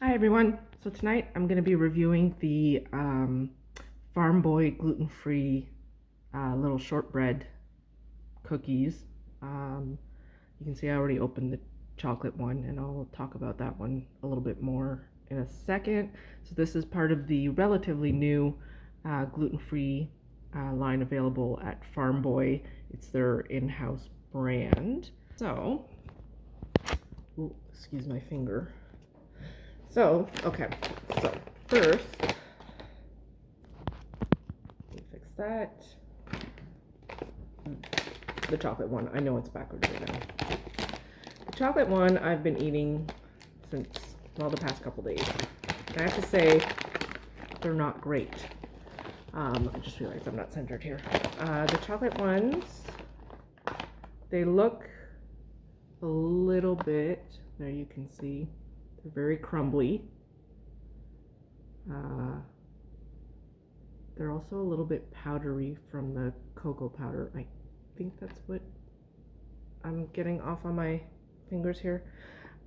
Hi everyone. So tonight I'm going to be reviewing the Farm Boy gluten-free little shortbread cookies. Um, you can see I already opened the chocolate one, and I'll talk about that one a little bit more in a second. So this is part of the relatively new gluten-free line available at Farm Boy. It's their in-house brand. So, ooh, excuse my finger. So, okay, so first, let me fix that. The chocolate one, I know it's backwards right now. The chocolate one I've been eating since, well, the past couple days. And I have to say, they're not great. I just realized I'm not centered here. The chocolate ones, they look a little bit, there you can see, they're very crumbly. They're also a little bit powdery from the cocoa powder. I think that's what I'm getting off on my fingers here.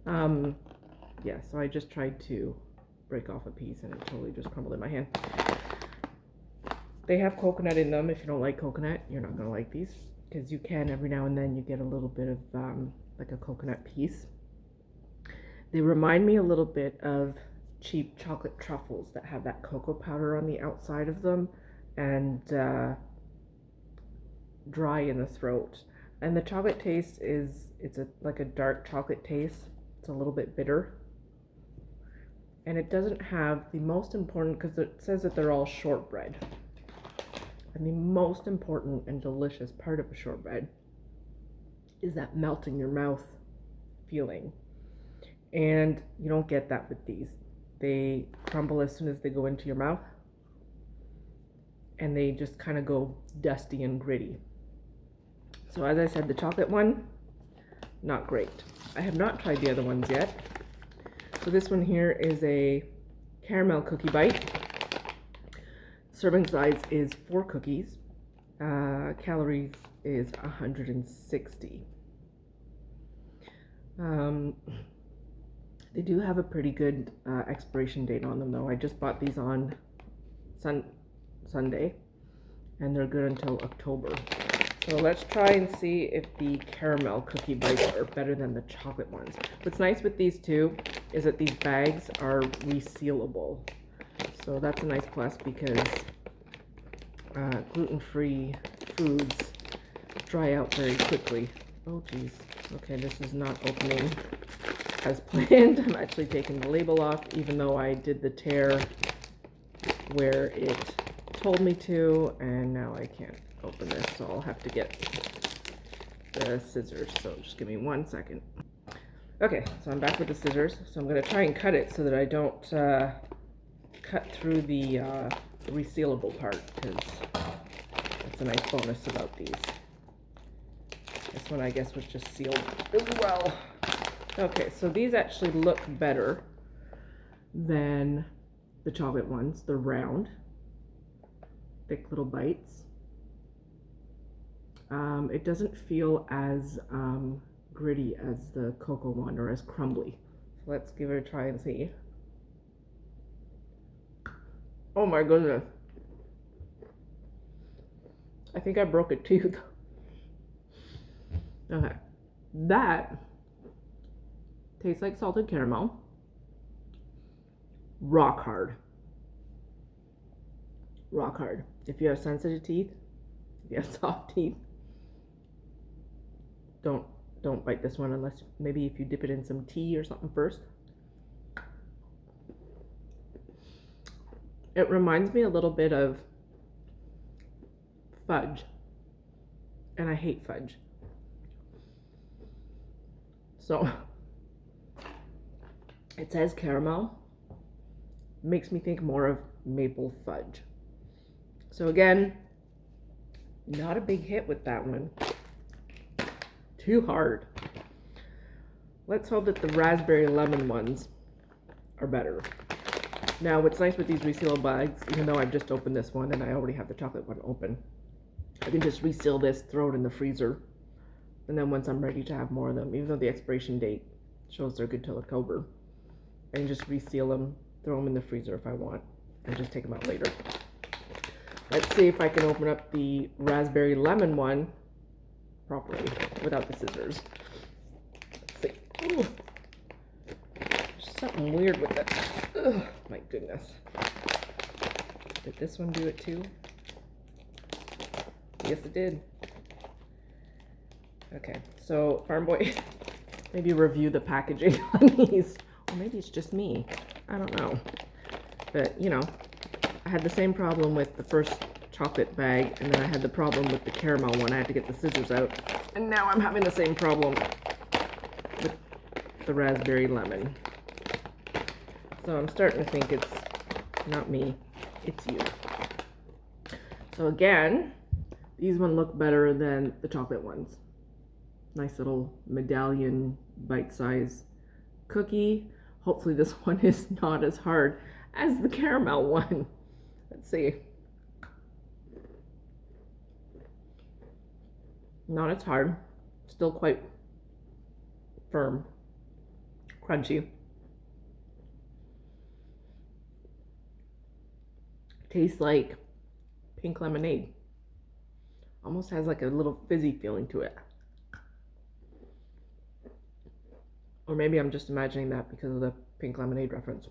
Yeah, so I just tried to break off a piece and it totally just crumbled in my hand. They have coconut in them. If you don't like coconut, you're not gonna like these, because you can every now and then you get a little bit of like a coconut piece. They remind me a little bit of cheap chocolate truffles that have that cocoa powder on the outside of them and dry in the throat. And the chocolate taste is, like a dark chocolate taste. It's a little bit bitter. And it doesn't have the most important, because it says that they're all shortbread. And the most important and delicious part of a shortbread is that melt in your mouth feeling. And you don't get that with these. They crumble as soon as they go into your mouth. And they just kind of go dusty and gritty. So as I said, the chocolate one, not great. I have not tried the other ones yet. So this one here is a caramel cookie bite. Serving size is 4 cookies. Calories is 160. They do have a pretty good expiration date on them though. I just bought these on Sunday, and they're good until October. So let's try and see if the caramel cookie bites are better than the chocolate ones. What's nice with these two is that these bags are resealable. So that's a nice plus, because gluten-free foods dry out very quickly. Oh geez. Okay, this is not opening as planned. I'm actually taking the label off, even though I did the tear where it told me to, and now I can't open this, so I'll have to get the scissors. So just give me 1 second. Okay, so I'm back with the scissors. So I'm going to try and cut it so that I don't cut through the resealable part, because that's a nice bonus about these. This one, I guess, was just sealed as well. Okay, so these actually look better than the chocolate ones. They're round, thick little bites. It doesn't feel as gritty as the cocoa one, or as crumbly. So let's give it a try and see. Oh my goodness. I think I broke a tooth. Okay. That tastes like salted caramel. Rock hard. Rock hard. If you have sensitive teeth, if you have soft teeth, don't bite this one, unless maybe if you dip it in some tea or something first. It reminds me a little bit of fudge, and I hate fudge. So it says caramel, makes me think more of maple fudge. So again, not a big hit with that one. Too hard. Let's hope that the raspberry lemon ones are better. Now, what's nice with these resealable bags, even though I've just opened this one and I already have the chocolate one open, I can just reseal this, throw it in the freezer, and then once I'm ready to have more of them, even though the expiration date shows they're good till October, and just reseal them, throw them in the freezer if I want, and just take them out later. Let's see if I can open up the raspberry lemon one properly without the scissors. Let's see. Ooh. There's something weird with it. Ugh, my goodness. Did this one do it too? Yes, it did. Okay, so Farm Boy, maybe review the packaging on these. Or maybe it's just me. I don't know. But, you know, I had the same problem with the first chocolate bag, and then I had the problem with the caramel one. I had to get the scissors out. And now I'm having the same problem with the raspberry lemon. So I'm starting to think it's not me, it's you. So again, these ones look better than the chocolate ones. Nice little medallion bite-size cookie. Hopefully this one is not as hard as the caramel one. Let's see. Not as hard. Still quite firm. Crunchy. Tastes like pink lemonade. Almost has like a little fizzy feeling to it. Or maybe I'm just imagining that because of the pink lemonade reference.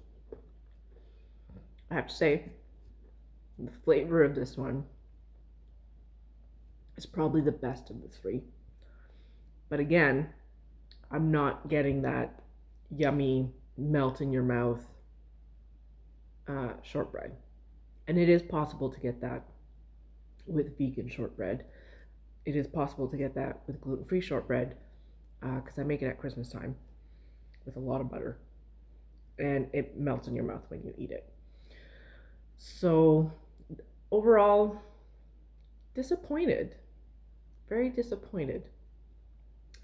I have to say, the flavor of this one is probably the best of the three. But again, I'm not getting that yummy, melt in your mouth shortbread. And it is possible to get that with vegan shortbread. It is possible to get that with gluten-free shortbread because I make it at Christmas time with a lot of butter. And it melts in your mouth when you eat it. So overall, disappointed. Very disappointed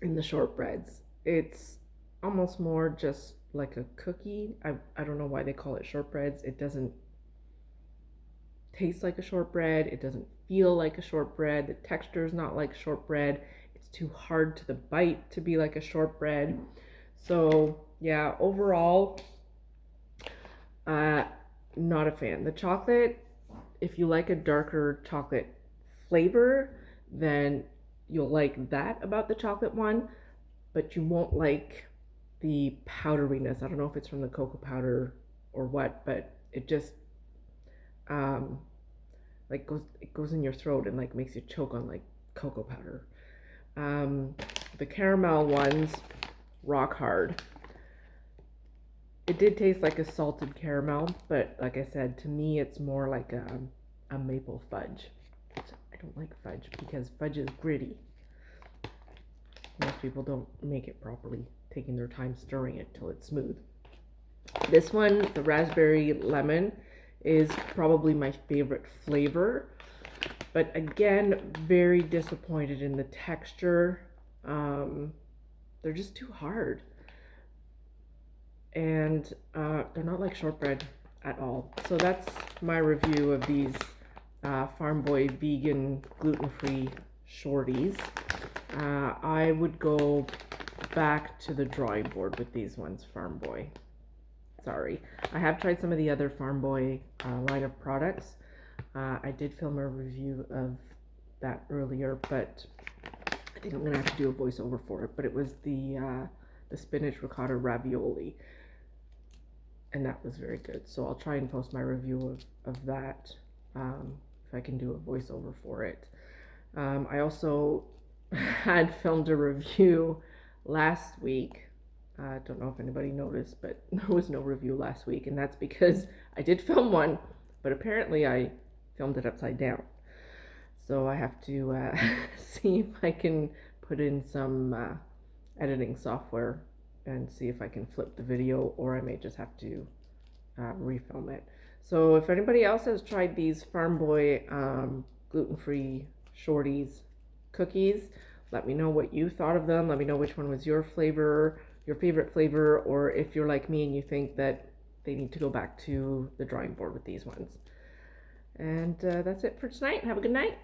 in the shortbreads. It's almost more just like a cookie. I don't know why they call it shortbreads. It doesn't taste like a shortbread. It doesn't feel like a shortbread. The texture is not like shortbread. It's too hard to the bite to be like a shortbread. So yeah, overall, not a fan. The chocolate, if you like a darker chocolate flavor, then you'll like that about the chocolate one, but you won't like the powderiness. I don't know if it's from the cocoa powder or what, but it just like goes in your throat and like makes you choke on like cocoa powder. The caramel ones, rock hard. It did taste like a salted caramel, but like I said, to me it's more like a maple fudge. I don't like fudge because fudge is gritty. Most people don't make it properly, taking their time stirring it till it's smooth. This one, the raspberry lemon, is probably my favorite flavor, but again, very disappointed in the texture. They're just too hard. And they're not like shortbread at all. So that's my review of these Farm Boy vegan gluten-free shorties. I would go back to the drawing board with these ones, Farm Boy. Sorry. I have tried some of the other Farm Boy line of products. I did film a review of that earlier, but I think I'm going to have to do a voiceover for it. But it was the spinach ricotta ravioli. And that was very good. So I'll try and post my review of that if I can do a voiceover for it. I also had filmed a review last week. I don't know if anybody noticed, but there was no review last week. And that's because I did film one, but apparently I filmed it upside down. So I have to see if I can put in some editing software and see if I can flip the video, or I may just have to refilm it. So if anybody else has tried these Farm Boy gluten-free Shorties cookies, let me know what you thought of them. Let me know which one was your flavor, your favorite flavor, or if you're like me and you think that they need to go back to the drawing board with these ones. And that's it for tonight. Have a good night.